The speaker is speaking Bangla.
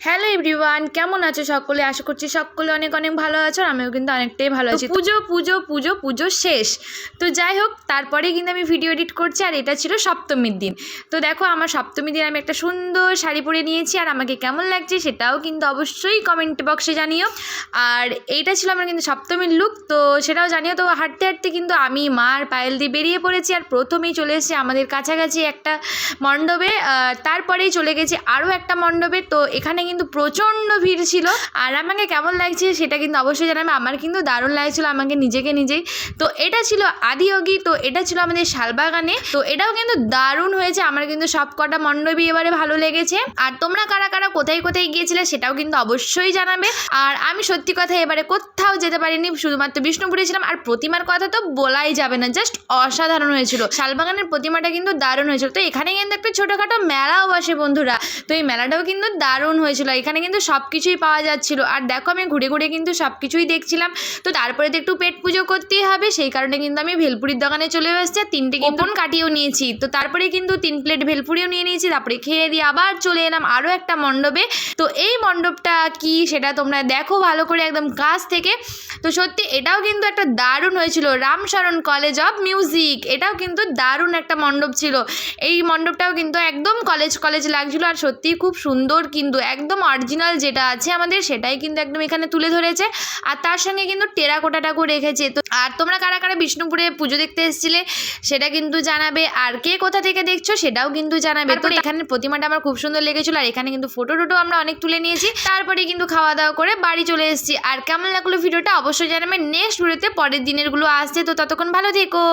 হ্যালো এভরিওয়ান, কেমন আছো সকলে? আশা করছি সকলে অনেক অনেক ভালো আছো, আর আমিও কিন্তু অনেকটাই ভালো আছি। পুজো শেষ। তো যাই হোক, তারপরেই কিন্তু আমি ভিডিও এডিট করছি, আর এটা ছিল সপ্তমীর দিন। তো দেখো, আমার সপ্তমীর দিন আমি একটা সুন্দর শাড়ি পরে নিয়েছি, আর আমাকে কেমন লাগছে সেটাও কিন্তু অবশ্যই কমেন্ট বক্সে জানিও। আর এইটা ছিল আমার কিন্তু সপ্তমীর লুক, তো সেটাও জানিও। তো হাঁটতে হাঁটতে কিন্তু আমি মার পায়েল দিয়ে বেরিয়ে পড়েছি, আর প্রথমেই চলে এসেছি আমাদের কাছাকাছি একটা মণ্ডপে, তারপরেই চলে গেছি আরও একটা মণ্ডপে। তো এখানে কিন্তু প্রচণ্ড ভিড় ছিল, আর আমাকে কেমন লাগছে সেটা কিন্তু অবশ্যই জানাবে। আমার কিন্তু দারুণ লাগছিল আমাকে নিজেই। তো এটা ছিল আদিয়োগী, তো এটা ছিল আমাদের শালবাগানে। তো এটাও কিন্তু দারুণ হয়েছে, আমার কিন্তু সব কটা মণ্ডপই এবারে ভালো লেগেছে। আর তোমরা কারা কারা কোথায় কোথায় গিয়েছিলে সেটাও কিন্তু অবশ্যই জানাবে। আর আমি সত্যি কথা এবারে কোথাও যেতে পারিনি, শুধুমাত্র বিষ্ণুপুরে ছিলাম। আর প্রতিমার কথা তো বলাই যাবে না, জাস্ট অসাধারণ হয়েছিল। শালবাগানের প্রতিমাটা কিন্তু দারুণ হয়েছিল। তো এখানে কিন্তু একটা ছোটোখাটো মেলাও বসে বন্ধুরা, তো এই মেলাটাও কিন্তু দারুণ হয়েছিল। এখানে কিন্তু সব কিছুই পাওয়া যাচ্ছিল। আর দেখো, আমি ঘুরে ঘুরে কিন্তু সব কিছুই দেখছিলাম। তো তারপরে তো একটু পেট পুজো করতেই হবে, সেই কারণে কিন্তু আমি ভেলপুরির দোকানে চলে এসেছি, আর 3টে কুপন কাটিয়েও নিয়েছি। তো তারপরে কিন্তু 3 প্লেট ভেলপুরিও নিয়ে নিয়েছি, তারপরে খেয়ে দিয়ে আবার চলে এলাম আরও একটা মণ্ডপে। তো এই মণ্ডপটা কি সেটা তোমরা দেখো ভালো করে একদম কাছ থেকে। তো সত্যি এটাও কিন্তু একটা দারুণ হয়েছিল, রামশরণ কলেজ অফ মিউজিক। এটাও কিন্তু দারুণ একটা মণ্ডপ ছিল। এই মণ্ডপটাও কিন্তু একদম কলেজ লাগছিল, আর সত্যিই খুব সুন্দর, কিন্তু একদম অরিজিনাল যেটা আছে আমাদের সেটাই কিন্তু একদম এখানে তুলে ধরেছে। আর তার সঙ্গে কিন্তু টেরাকোটাটাকেও রেখেছে। তো আর তোমরা কারা কারা বিষ্ণুপুরে পুজো দেখতে এসেছিলে সেটা কিন্তু জানাবে, আর কে কোথা থেকে দেখছো সেটাও কিন্তু জানাবে। তো এখানের প্রতিমাটা আমার খুব সুন্দর লেগেছিল, আর এখানে কিন্তু ফটো আমরা অনেক তুলে নিয়েছি। তারপরে কিন্তু খাওয়া দাওয়া করে বাড়ি চলে এসেছি। আর কেমন লাগলো ভিডিওটা অবশ্যই জানাবে। নেক্সট ভিডিওতে পরের দিনেরগুলো আসছে, তো ততক্ষণ ভালো থেকো।